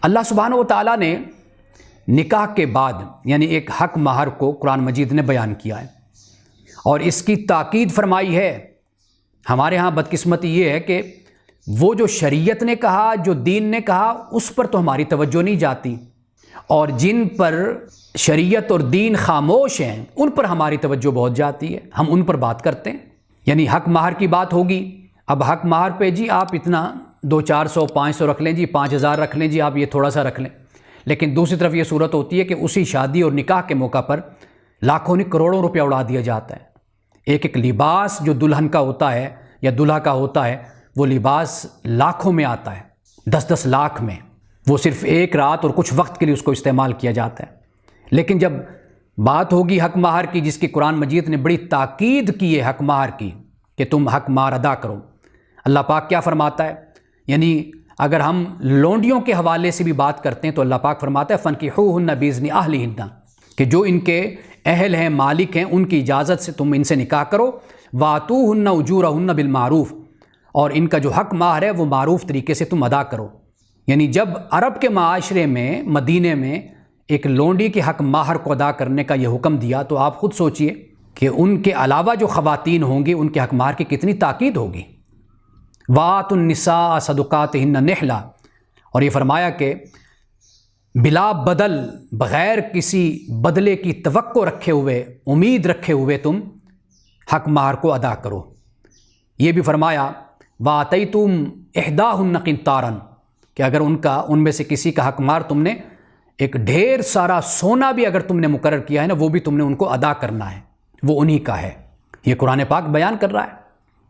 اللہ سبحانہ و تعالیٰ نے نکاح کے بعد یعنی ایک حق مہر کو قرآن مجید نے بیان کیا ہے اور اس کی تاکید فرمائی ہے۔ ہمارے ہاں بدقسمتی یہ ہے کہ وہ جو شریعت نے کہا، جو دین نے کہا، اس پر تو ہماری توجہ نہیں جاتی، اور جن پر شریعت اور دین خاموش ہیں ان پر ہماری توجہ بہت جاتی ہے، ہم ان پر بات کرتے ہیں۔ یعنی حق مہر کی بات ہوگی، اب حق مہر پہ جی آپ اتنا 200 400 500 رکھ لیں جی، 5000 رکھ لیں جی، آپ یہ تھوڑا سا رکھ لیں۔ لیکن دوسری طرف یہ صورت ہوتی ہے کہ اسی شادی اور نکاح کے موقع پر لاکھوں نہیں کروڑوں روپیہ اڑا دیا جاتا ہے۔ ایک ایک لباس جو دلہن کا ہوتا ہے یا دلہا کا ہوتا ہے، وہ لباس لاکھوں میں آتا ہے، 10 لاکھ میں، وہ صرف ایک رات اور کچھ وقت کے لیے اس کو استعمال کیا جاتا ہے۔ لیکن جب بات ہوگی حق مہر کی، جس کی قرآن مجید نے بڑی تاکید کی ہے حق مہر کی کہ تم حق مہر ادا کرو، اللہ پاک کیا فرماتا ہے؟ یعنی اگر ہم لونڈیوں کے حوالے سے بھی بات کرتے ہیں تو اللہ پاک فرماتا ہے فَانْكِحُوهُنَّ بِإِذْنِ أَهْلِهِنَّ، کہ جو ان کے اہل ہیں، مالک ہیں، ان کی اجازت سے تم ان سے نکاح کرو۔ وَآتُوهُنَّ أُجُورَهُنَّ بِالْمَعْرُوفِ، اور ان کا جو حق مہر ہے وہ معروف طریقے سے تم ادا کرو۔ یعنی جب عرب کے معاشرے میں، مدینے میں ایک لونڈی کے حق مہر کو ادا کرنے کا یہ حکم دیا تو آپ خود سوچئے کہ ان کے علاوہ جو خواتین ہوں گی ان کے حق مہر کی کتنی تاکید ہوگی۔ وَآتُوا النِّسَاءَ صَدُقَاتِهِنَّ نِحْلَةً، اور یہ فرمایا کہ بلا بدل، بغیر کسی بدلے کی توقع رکھے ہوئے، امید رکھے ہوئے تم حق مہر کو ادا کرو۔ یہ بھی فرمایا وَآتَيْتُمْ إِحْدَاهُنَّ قِنطَارًا، کہ اگر ان میں سے کسی کا حق مہر تم نے ایک ڈھیر سارا سونا بھی اگر تم نے مقرر کیا ہے نا، وہ بھی تم نے ان کو ادا کرنا ہے، وہ انہی کا ہے۔ یہ قرآن پاک بیان کر رہا ہے۔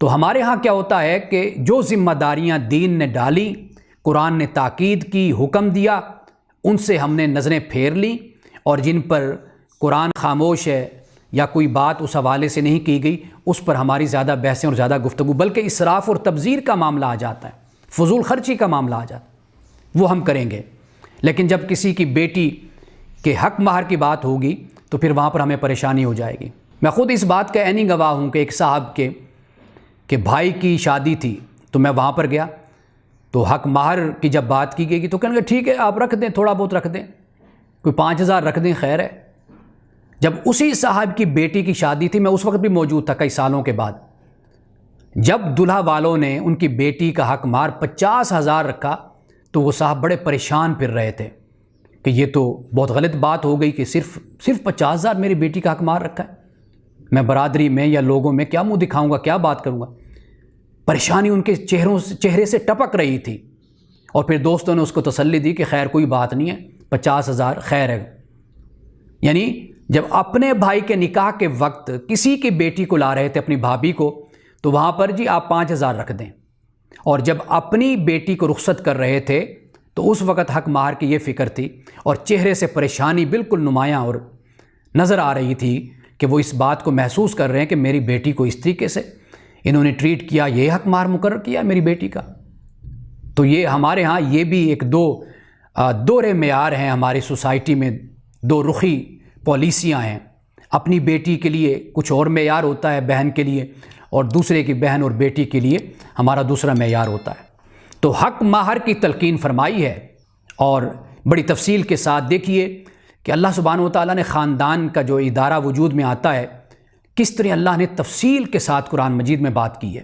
تو ہمارے ہاں کیا ہوتا ہے کہ جو ذمہ داریاں دین نے ڈالی، قرآن نے تاکید کی، حکم دیا، ان سے ہم نے نظریں پھیر لیں، اور جن پر قرآن خاموش ہے یا کوئی بات اس حوالے سے نہیں کی گئی، اس پر ہماری زیادہ بحثیں اور زیادہ گفتگو، بلکہ اسراف اور تبذیر کا معاملہ آ جاتا ہے، فضول خرچی کا معاملہ آ جاتا ہے، وہ ہم کریں گے۔ لیکن جب کسی کی بیٹی کے حق مہر کی بات ہوگی تو پھر وہاں پر ہمیں پریشانی ہو جائے گی۔ میں خود اس بات کا عینی گواہ ہوں کہ ایک صاحب کے بھائی کی شادی تھی تو میں وہاں پر گیا، تو حق مہر کی جب بات کی گئی تو کہنے لگے ٹھیک ہے آپ رکھ دیں، تھوڑا بہت رکھ دیں، کوئی 5000 رکھ دیں، خیر ہے۔ جب اسی صاحب کی بیٹی کی شادی تھی، میں اس وقت بھی موجود تھا کئی سالوں کے بعد، جب دلہا والوں نے ان کی بیٹی کا حق مہر 50,000 رکھا تو وہ صاحب بڑے پریشان پھر رہے تھے کہ یہ تو بہت غلط بات ہو گئی کہ صرف 50,000 میری بیٹی کا حق مہر رکھا ہے، میں برادری میں یا لوگوں میں کیا منہ دکھاؤں گا، کیا بات کروں گا۔ پریشانی ان کے چہرے سے ٹپک رہی تھی، اور پھر دوستوں نے اس کو تسلی دی کہ خیر کوئی بات نہیں ہے، 50,000 خیر ہے۔ یعنی جب اپنے بھائی کے نکاح کے وقت کسی کی بیٹی کو لا رہے تھے، اپنی بھابھی کو، تو وہاں پر جی آپ 5,000 رکھ دیں، اور جب اپنی بیٹی کو رخصت کر رہے تھے تو اس وقت حق مہر کی یہ فکر تھی، اور چہرے سے پریشانی بالکل نمایاں اور نظر آ رہی تھی کہ وہ اس بات کو محسوس کر رہے ہیں کہ میری بیٹی کو اس طریقے سے انہوں نے ٹریٹ کیا، یہ حق مہر مقرر کیا میری بیٹی کا۔ تو یہ ہمارے ہاں یہ بھی ایک دورے معیار ہیں، ہماری سوسائٹی میں دو رخی پالیسیاں ہیں۔ اپنی بیٹی کے لیے کچھ اور معیار ہوتا ہے بہن کے لیے، اور دوسرے کی بہن اور بیٹی کے لیے ہمارا دوسرا معیار ہوتا ہے۔ تو حق مہر کی تلقین فرمائی ہے، اور بڑی تفصیل کے ساتھ دیکھیے کہ اللہ سبحانہ و تعالیٰ نے خاندان کا جو ادارہ وجود میں آتا ہے، کس طرح اللہ نے تفصیل کے ساتھ قرآن مجید میں بات کی ہے۔